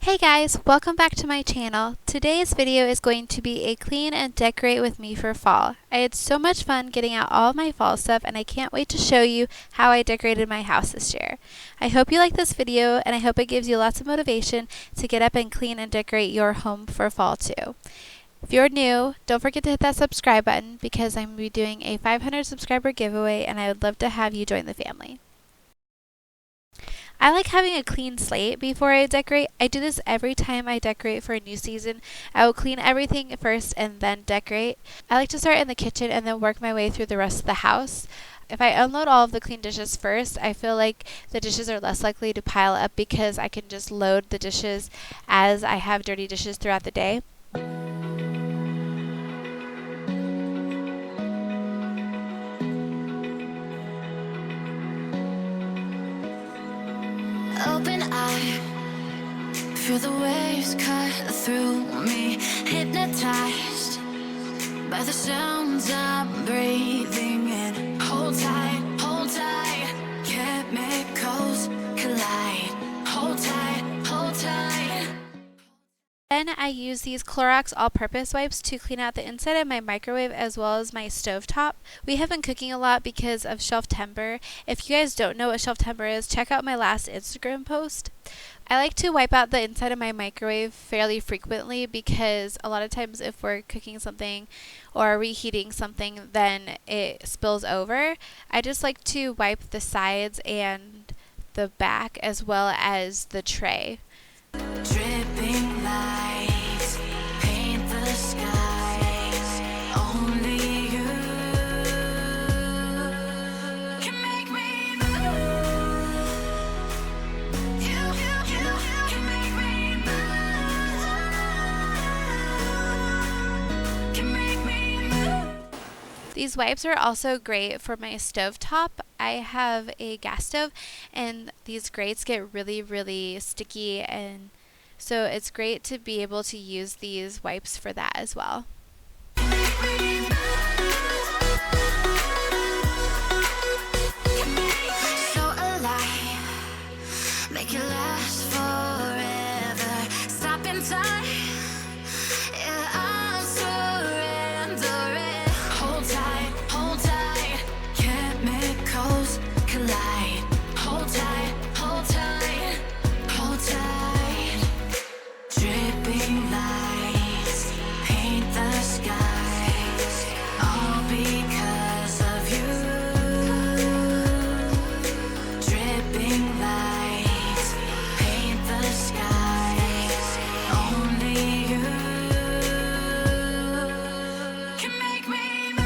Hey guys, welcome back to my channel. Today's video is going to be a clean and decorate with me for fall. I had so much fun getting out all of my fall stuff and I can't wait to show you how I decorated my house this year. I hope you like this video and I hope it gives you lots of motivation to get up and clean and decorate your home for fall too. If you're new, don't forget to hit that subscribe button because I'm going to be doing a 500 subscriber giveaway and I would love to have you join the family. I like having a clean slate before I decorate. I do this every time I decorate for a new season. I will clean everything first and then decorate. I like to start in the kitchen and then work my way through the rest of the house. If I unload all of the clean dishes first, I feel like the dishes are less likely to pile up because I can just load the dishes as I have dirty dishes throughout the day. Open eye, feel the waves cut through me, hypnotized by the sounds I'm breathing in. Hold tight, chemicals collide. Hold tight, hold tight. Then I use these Clorox all-purpose wipes to clean out the inside of my microwave as well as my stovetop. We have been cooking a lot because of shelf timber. If you guys don't know what shelf timber is, check out my last Instagram post. I like to wipe out the inside of my microwave fairly frequently because a lot of times if we're cooking something or reheating something then it spills over. I just like to wipe the sides and the back as well as the tray. Dripping lights paint the skies. Only you can make me move. You can make me move. Can make me move. These wipes are also great for my stovetop. I have a gas stove and these grates get really sticky, and so it's great to be able to use these wipes for that as well. So alive, make it last forever. Stop in time. Yeah, I'm surrendering. Hold tight, chemicals collide. Hold tight, hold tight, hold tight. Dripping lights paint the skies, all because of you. Dripping lights paint the skies, only you can make me move.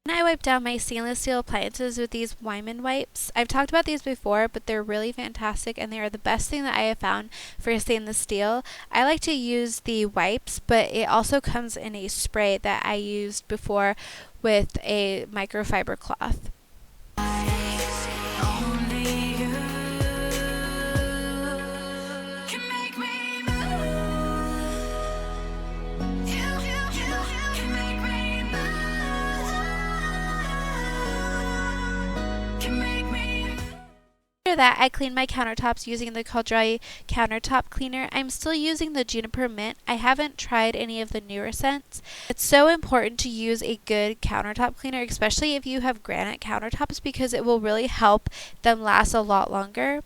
And I wipe down my stainless steel appliances with these Wyman wipes. I've talked about these before, but they're really fantastic and they are the best thing that I have found for stainless steel. I like to use the wipes, but it also comes in a spray that I used before with a microfiber cloth. Only you can make me move. You can make me move. Can make me move. After that, I clean my countertops using the Caldrai countertop cleaner. I'm still using the Juniper Mint. I haven't tried any of the newer scents. It's so important to use a good countertop cleaner, especially if you have granite countertops, because it will really help them last a lot longer.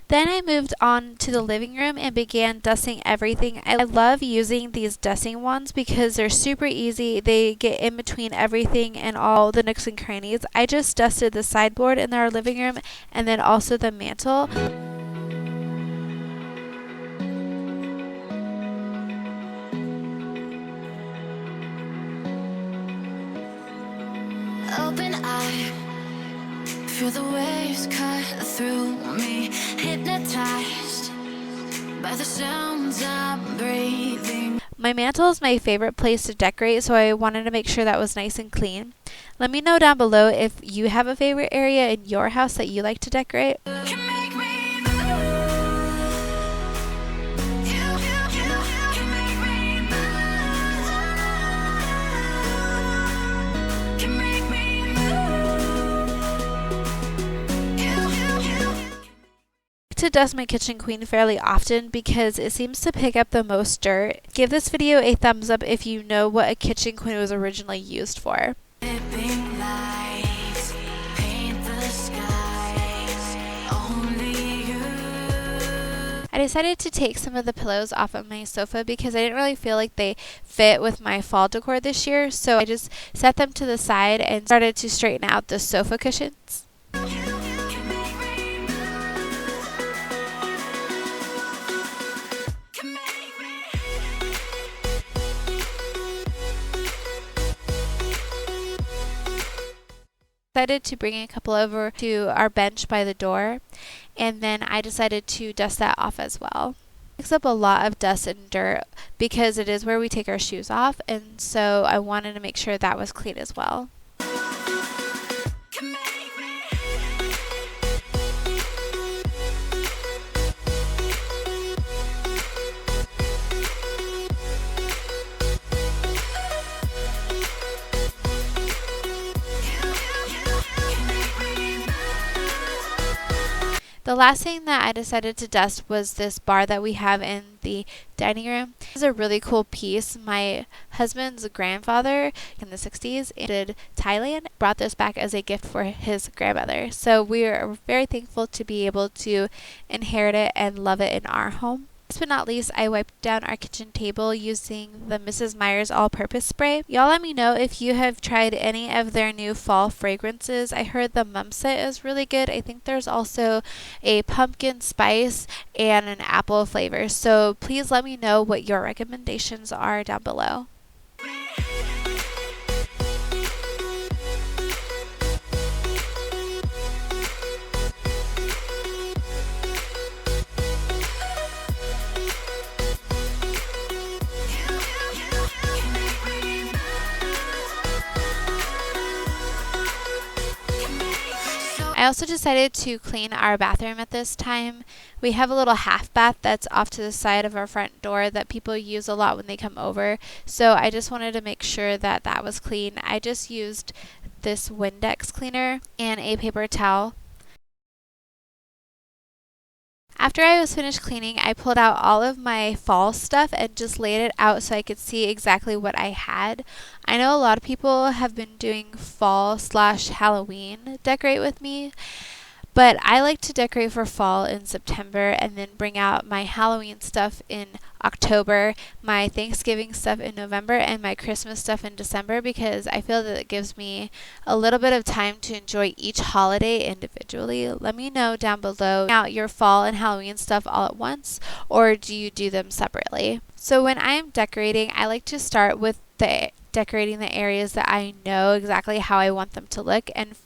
Then I moved on to the living room and began dusting everything. I love using these dusting wands because they're super easy. They get in between everything and all the nooks and crannies. I just dusted the sideboard in our living room and then also the mantle. Open eye, feel the waves cut through me, hypnotized by the sounds I'm breathing. My mantle is my favorite place to decorate, so I wanted to make sure that was nice and clean. Let me know down below if you have a favorite area in your house that you like to decorate. Can make me move. You to dust my kitchen queen fairly often because it seems to pick up the most dirt. Give this video a thumbs up if you know what a kitchen queen was originally used for. Dipping lights paint the skies. Only you. I decided to take some of the pillows off of my sofa because I didn't really feel like they fit with my fall decor this year, so I just set them to the side and started to straighten out the sofa cushions. Decided to bring a couple over to our bench by the door, and then I decided to dust that off as well. It picks up a lot of dust and dirt because it is where we take our shoes off, and so I wanted to make sure that was clean as well. The last thing that I decided to dust was this bar that we have in the dining room. This is a really cool piece. My husband's grandfather in the 60s in Thailand brought this back as a gift for his grandmother. So we are very thankful to be able to inherit it and love it in our home. Last but not least, I wiped down our kitchen table using the Mrs. Meyer's all-purpose spray. Y'all let me know if you have tried any of their new fall fragrances. I heard the Mumset is really good. I think there's also a pumpkin spice and an apple flavor. So please let me know what your recommendations are down below. I also decided to clean our bathroom at this time. We have a little half bath that's off to the side of our front door that people use a lot when they come over. So I just wanted to make sure that that was clean. I just used this Windex cleaner and a paper towel. After I was finished cleaning, I pulled out all of my fall stuff and just laid it out so I could see exactly what I had. I know a lot of people have been doing fall/Halloween decorate with me, but I like to decorate for fall in September and then bring out my Halloween stuff in October, my Thanksgiving stuff in November, and my Christmas stuff in December because I feel that it gives me a little bit of time to enjoy each holiday individually. Let me know down below out your fall and Halloween stuff all at once, or do you do them separately? So when I am decorating, I like to start with decorating the areas that I know exactly how I want them to look, and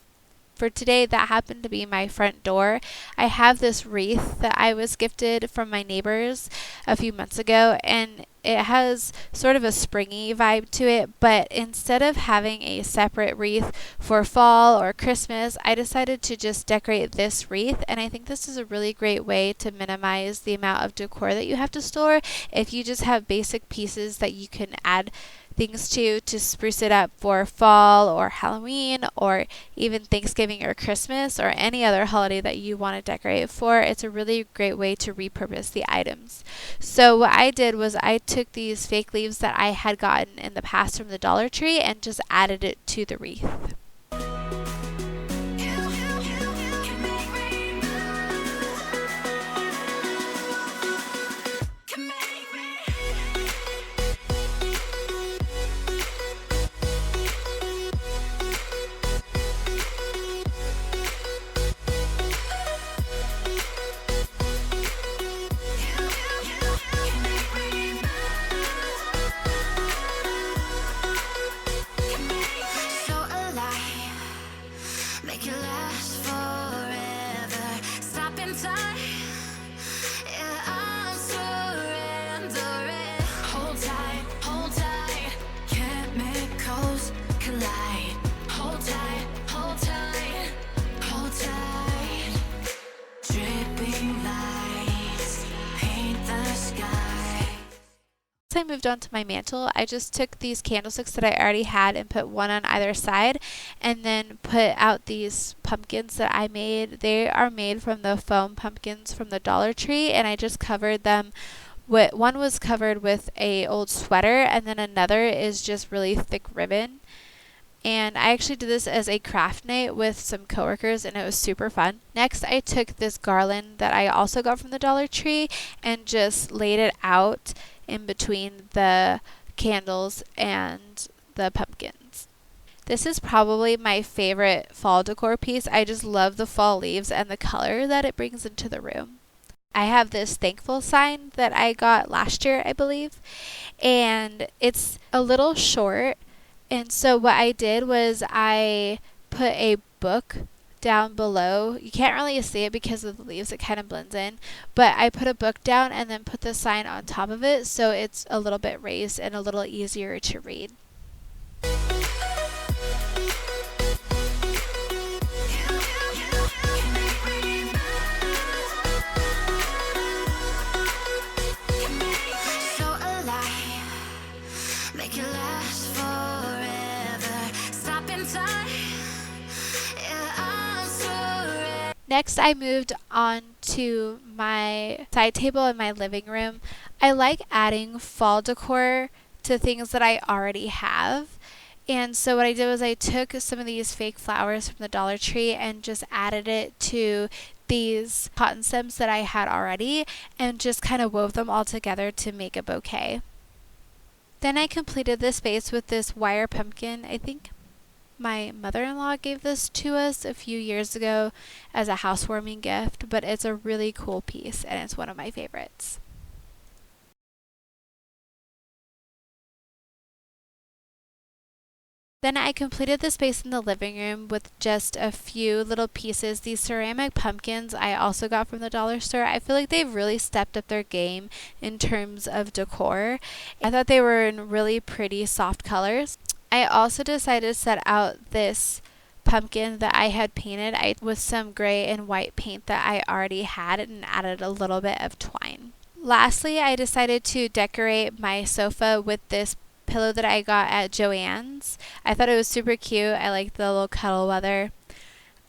for today, that happened to be my front door. I have this wreath that I was gifted from my neighbors a few months ago, and it has sort of a springy vibe to it, but instead of having a separate wreath for fall or Christmas, I decided to just decorate this wreath, and I think this is a really great way to minimize the amount of decor that you have to store if you just have basic pieces that you can add things to spruce it up for fall or Halloween or even Thanksgiving or Christmas or any other holiday that you want to decorate for. It's a really great way to repurpose the items. So what I did was I took these fake leaves that I had gotten in the past from the Dollar Tree and just added it to the wreath. I moved on to my mantle, I just took these candlesticks that I already had and put one on either side, and then put out these pumpkins that I made. They are made from the foam pumpkins from the Dollar Tree, and I just covered them with, one was covered with a old sweater, and then another is just really thick ribbon. And I actually did this as a craft night with some coworkers, and it was super fun. Next, I took this garland that I also got from the Dollar Tree and just laid it out in between the candles and the pumpkins. This is probably my favorite fall decor piece. I just love the fall leaves and the color that it brings into the room. I have this thankful sign that I got last year, I believe, and it's a little short. And so what I did was I put a book down below. You can't really see it because of the leaves, it kind of blends in, but I put a book down and then put the sign on top of it so it's a little bit raised and a little easier to read. Next, I moved on to my side table in my living room. I like adding fall decor to things that I already have. And so what I did was I took some of these fake flowers from the Dollar Tree and just added it to these cotton stems that I had already and just kind of wove them all together to make a bouquet. Then I completed this space with this wire pumpkin. I think my mother-in-law gave this to us a few years ago as a housewarming gift, but it's a really cool piece and it's one of my favorites. Then I completed the space in the living room with just a few little pieces. These ceramic pumpkins I also got from the dollar store. I feel like they've really stepped up their game in terms of decor. I thought they were in really pretty soft colors. I also decided to set out this pumpkin that I had painted with some gray and white paint that I already had and added a little bit of twine. Lastly, I decided to decorate my sofa with this pillow that I got at Joann's. I thought it was super cute. I like the little cuddle weather.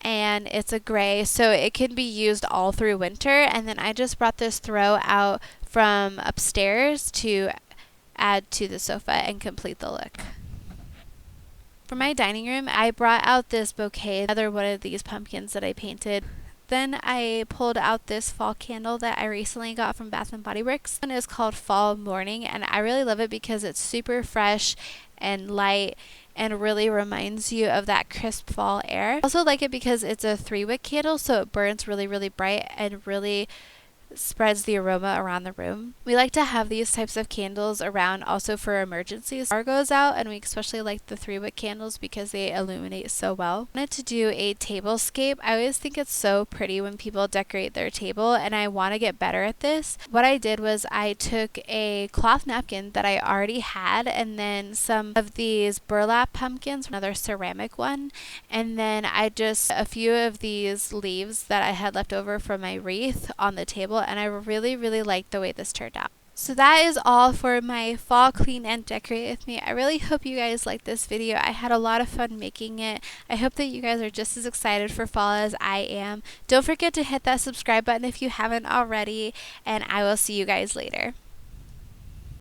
And it's a gray, so it can be used all through winter. And then I just brought this throw out from upstairs to add to the sofa and complete the look. For my dining room, I brought out this bouquet, another one of these pumpkins that I painted. Then I pulled out this fall candle that I recently got from Bath & Body Works. This one is called Fall Morning, and I really love it because it's super fresh and light and really reminds you of that crisp fall air. I also like it because it's a 3-wick candle, so it burns really, really bright and really spreads the aroma around the room. We like to have these types of candles around also for emergencies. Power goes out, and we especially like the 3-wick candles because they illuminate so well. I wanted to do a tablescape. I always think it's so pretty when people decorate their table, and I want to get better at this. What I did was I took a cloth napkin that I already had and then some of these burlap pumpkins, another ceramic one, and then I just a few of these leaves that I had left over from my wreath on the table, and I really, really liked the way this turned out. So that is all for my fall clean and decorate with me. I really hope you guys liked this video. I had a lot of fun making it. I hope that you guys are just as excited for fall as I am. Don't forget to hit that subscribe button if you haven't already, and I will see you guys later.